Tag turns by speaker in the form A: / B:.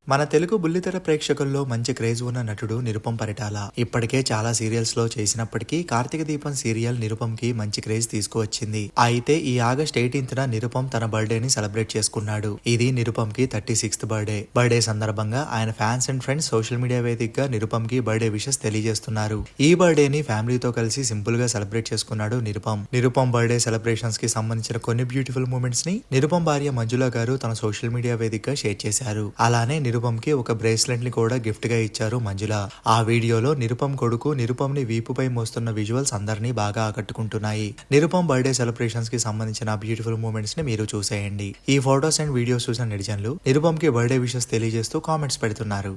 A: మన తెలుగు బుల్లితెర ప్రేక్షకుల్లో మంచి క్రేజ్ ఉన్న నటుడు నిరుపం పరిటాల. ఇప్పటికే చాలా సీరియల్స్ లో చేసినప్పటికీ కార్తీక దీపం సీరియల్ నిరుపంకి మంచి క్రేజ్ తీసుకువచ్చింది. అయితే ఈ ఆగస్ట్ 18న నిరుపం తన బర్త్డేని సెలబ్రేట్ చేసుకున్నాడు. ఇది నిరుపంకి 36th బర్త్డే. బర్త్డే సందర్భంగా ఆయన fans and friends social media వేదికగా నిరుపంకి బర్త్డే విషెస్ తెలియజేస్తున్నారు. ఈ బర్త్డేని ఫ్యామిలీతో కలిసి సింపుల్ గా సెలబ్రేట్ చేసుకున్నాడు నిరుపం. నిరుపం బర్త్డే సెలబ్రేషన్స్ కి సంబంధించిన కొన్ని బ్యూటిఫుల్ మూమెంట్స్ ని నిరుపం భార్య మంజుల గారు తన సోషల్ మీడియా వేదికగా షేర్ చేశారు. అలానే నిరుపంకి ఒక బ్రేస్లెట్ ని కూడా గిఫ్ట్ గా ఇచ్చారు మంజుల. ఆ వీడియోలో నిరుపం కొడుకు నిరుపంని వీపుపై మోస్తున్న విజువల్స్ అందరినీ బాగా ఆకట్టుకుంటున్నాయి. నిరుపం బర్త్డే సెలబ్రేషన్స్ కి సంబంధించిన బ్యూటిఫుల్ మూమెంట్స్ ని మీరు చూసేయండి. ఈ ఫోటోస్ అండ్ వీడియోస్ చూసిన నెటిజన్లు నిరుపంకి బర్త్డే విషెస్ తెలియజేస్తూ కామెంట్స్ పెడుతున్నారు.